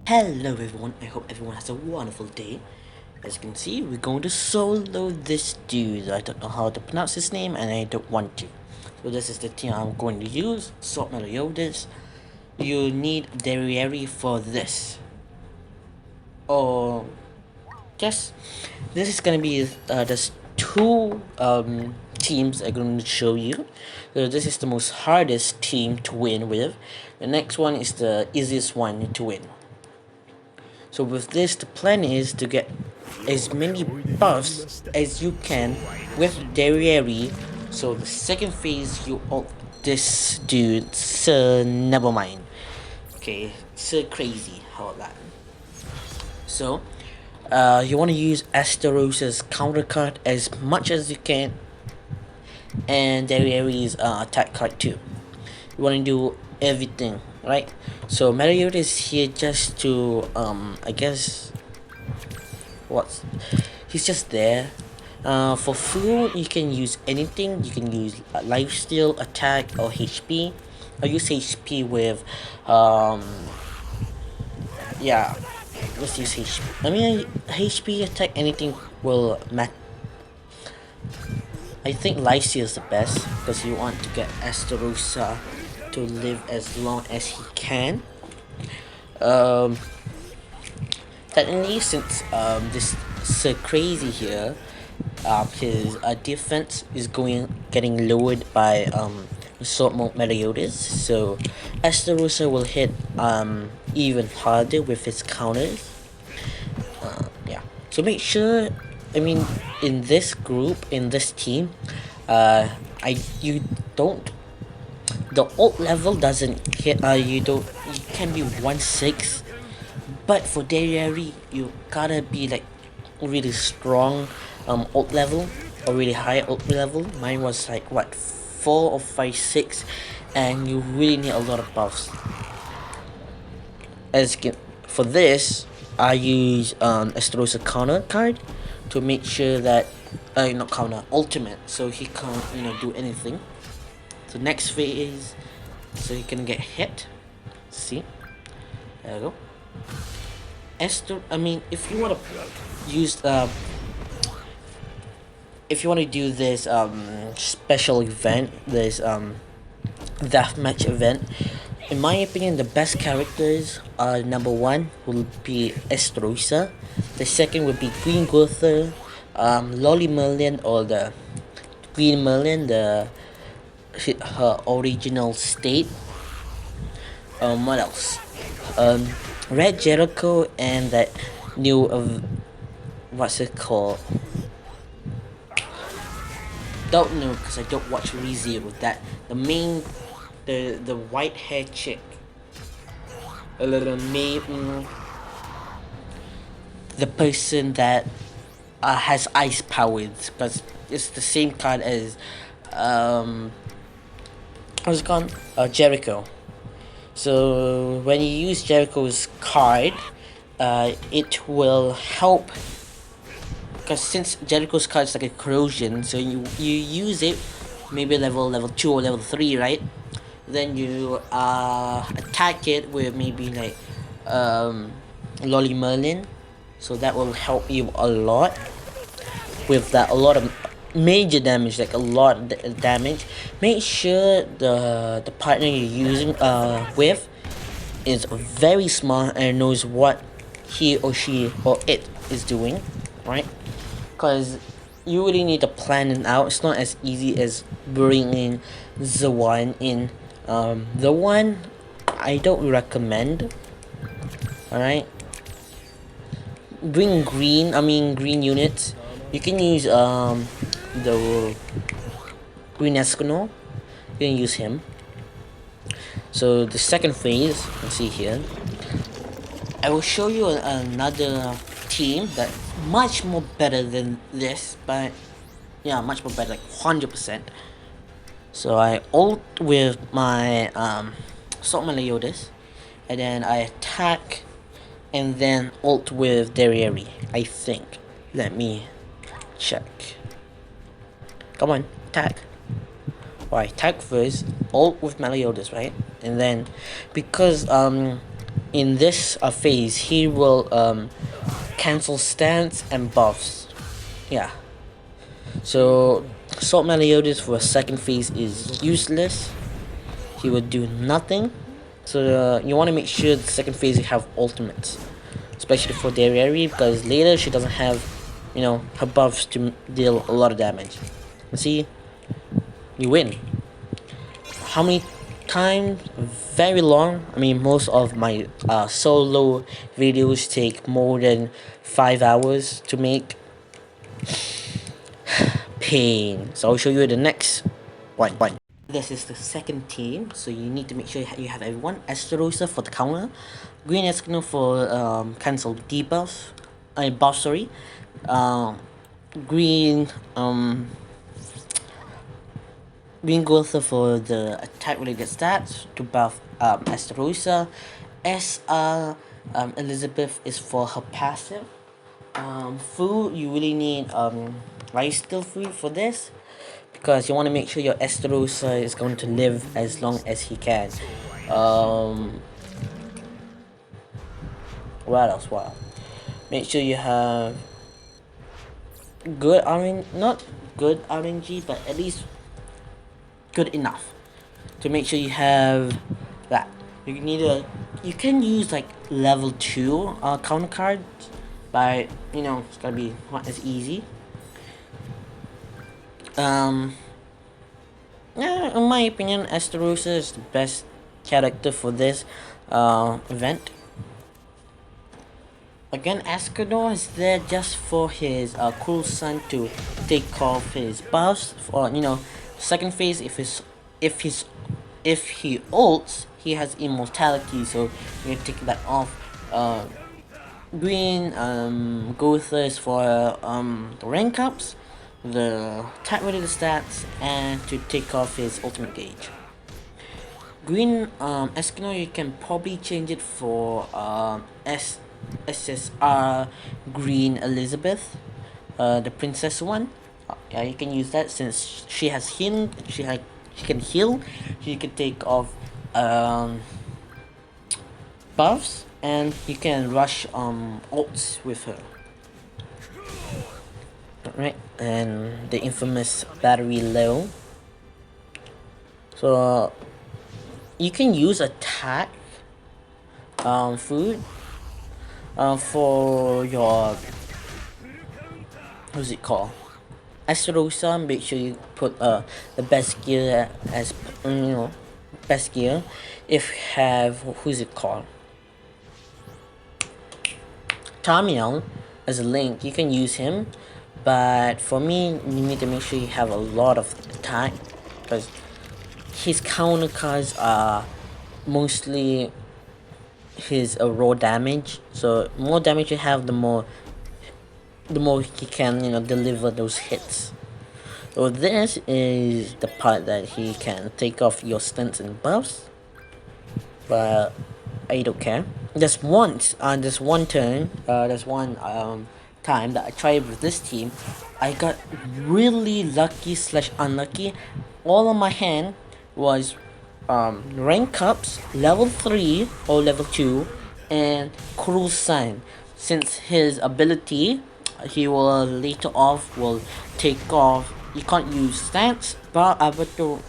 Hello everyone, I hope everyone has a wonderful day. As you can see, we're going to solo this dude. I don't know how to pronounce his name and I don't want to. So this is the team I'm going to use. Salt Meliodas. You need Derriere for this. Oh, yes. This is gonna be there's two teams I'm going to show you. So this is the most hardest team to win with. The next one is the easiest one to win. So with this, the plan is to get as many buffs as you can with Derriere. So the second phase, you ult this dude, so never mind. Okay, so crazy, how about that? So, you want to use Astarosa's counter card as much as you can, and Derriere's attack card too. You want to do everything, right? So Mario is here just to I guess he's just there. For food you can use anything. You can use lifesteal, attack, or HP. I use HP with yeah, let's use HP. I mean HP, attack, anything will match. I think lifesteal is the best because you want to get Astarosa to live as long as he can. Technically, since this so crazy here, his defense is getting lowered by Sword Mode Meliodas, so Astarosa will hit even harder with his counters. Yeah, so make sure. I mean, in this group, in this team, you don't. The ult level doesn't hit. You can be 1/6, but for Derriere, you gotta be like really strong ult level or really high ult level. Mine was like what 4 or 5, 6, and you really need a lot of buffs. As you can, for this, I use Astrosa counter card to make sure that not counter, ultimate, so he can't do anything. So next phase, so he can get hit. See, there we go. I mean, if you want to use if you want to do this special event, this deathmatch event, in my opinion, the best characters are number 1 will be Estrosa, the second would be Green Gother, Lolly Merlin, or the Green Merlin, her original state. What else? Red Jericho and that new what's it called? Don't know because I don't watch ReZero. That the main, the white hair chick. A little the person that has ice powers, because it's the same card as what's it called? Jericho. So when you use Jericho's card, it will help, because since Jericho's card is like a corrosion, so you use it maybe level 2 or level 3, right? Then you attack it with maybe like Lolly Merlin, so that will help you a lot with that. A lot of major damage, like a lot of damage. Make sure the partner you're using with is very smart and knows what he or she or it is doing, right? Because you really need to plan it out. It's not as easy as bringing the one in. The one I don't recommend. Alright, bring green units. You can use the Green Eskimo. You can use him. So the second phase, let's see here, I will show you another team that's much more better than this, but yeah, much more better, like 100%. So I ult with my Salt Meliodas, and then I attack, and then ult with Derriere, I think. Let me check. Come on, attack. Alright, attack first, ult with Meliodas, right? And then because in this phase, he will cancel stance and buffs. Yeah. So Salt Meliodas for a second phase is useless. He will do nothing. So you want to make sure the second phase you have ultimates, especially for Derriere, because later she doesn't have, you know, her buffs to deal a lot of damage. See, you win. How many times? Very long. I mean, most of my solo videos take more than 5 hours to make. Pain. So I'll show you the next one. This is the second team, so you need to make sure you have everyone. Esterosa for the counter, Green Eskimo for cancel debuff, buff, sorry. Green Green Gotha for the attack related stats to buff Esterosa. Elizabeth is for her passive. Food, you really need rice still food for this, because you want to make sure your Esterosa is going to live as long as he can. What else? Wow. Make sure you have good RNG, not good RNG, but at least good enough to make sure you have that. You can use like level 2 counter cards, but you know it's gonna be not as easy. Yeah, in my opinion, Esterosa is the best character for this event. Again, Escador is there just for his cruel son to take off his buffs. For you know, second phase, if he ults, he has immortality, so you can take that off. Green Gotha is for the rank ups, the attack related stats, and to take off his ultimate gauge. Green Eskimo, you can probably change it for SSR Green Elizabeth, the princess one. Yeah, you can use that since she has healed. She can heal. She can take off buffs, and you can rush ults with her. Right, and the infamous battery low. So you can use attack food for your, what's it called, Esterosa. Make sure you put the best gear as you know, best gear. If you have, who's it called, Tamiel as a link, you can use him, but for me you need to make sure you have a lot of attack, because his counter cards are mostly his raw damage. So more damage you have, the more he can, you know, deliver those hits. So this is the part that he can take off your stunts and buffs, but I don't care. There's one turn, there's one time that I tried with this team. I got really lucky slash unlucky. All on my hand was rank ups, level 3 or level 2, and Cruel Sign. Since his ability, he will later off will take off. You can't use stats, but to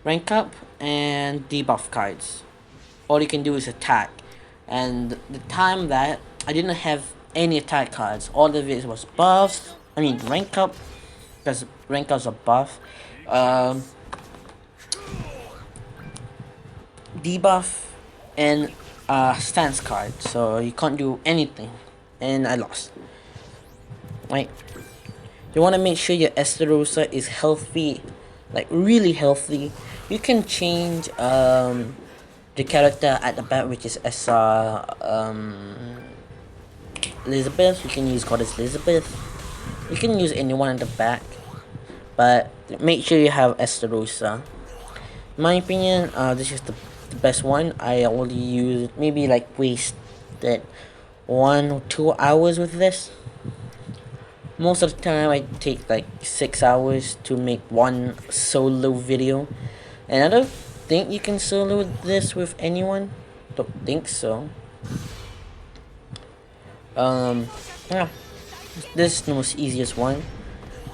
rank up and debuff cards. All you can do is attack. And the time that I didn't have any attack cards, all of it was buffs. I mean rank up, because rank ups are buff. Debuff and stance card, so you can't do anything, and I lost. Right, you want to make sure your Esterosa is healthy, like really healthy. You can change the character at the back, which is SR Elizabeth. You can use Goddess Elizabeth. You can use anyone at the back, but make sure you have Esterosa. In my opinion, this is the best one. I only use maybe like wasted 1 or 2 hours with this. Most of the time I take like 6 hours to make one solo video, and I don't think you can solo this with anyone. don't think so. Um, yeah, this is the most easiest one.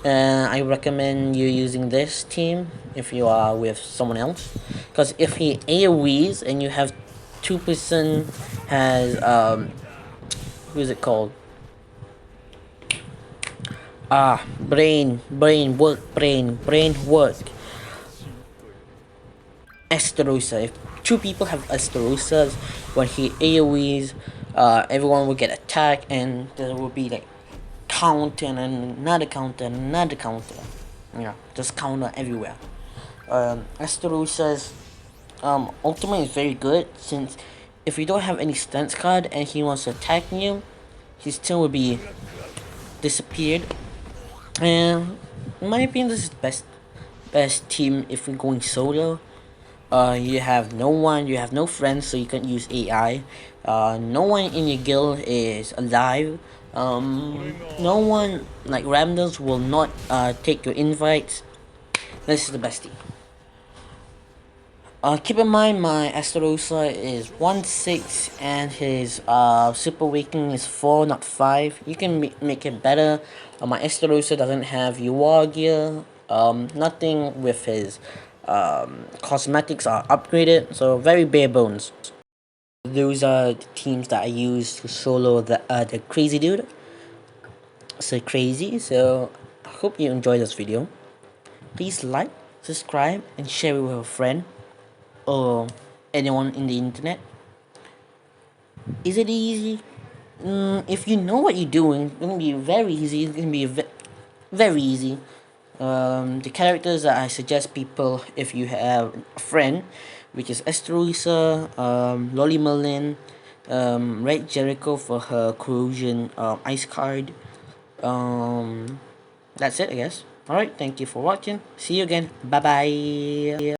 I recommend you using this team if you are with someone else, because if he AoEs and you have 2% has who's it called? Brain work. Esterosa. If two people have Esterosas, when he AoEs, everyone will get attacked, and there will be like counter and another counter and another counter. Yeah, just counter everywhere. Esterosa's ultimate is very good, since if you don't have any stance card and he wants to attack you, his turn will be disappeared. And in my opinion, this is best team if you're going solo. You have no one, you have no friends, so you can use AI. No one in your guild is alive. No one, like randoms, will not take your invites. This is the best team. Keep in mind my Esterosa is 1-6 and his Super Awakening is 4, not 5. You can make it better. My Esterosa doesn't have UR gear. Nothing with his cosmetics are upgraded, so very bare bones. Those are the teams that I use to solo the crazy dude. So crazy. So I hope you enjoyed this video. Please like, subscribe, and share it with a friend or anyone in the internet. Is it easy? If you know what you're doing, it's gonna be very easy. It's gonna be very easy. The characters that I suggest people if you have a friend, which is Esterosa, Lolly Merlin, Red Jericho for her corrosion ice card. That's it, I guess. Alright, thank you for watching. See you again. Bye bye.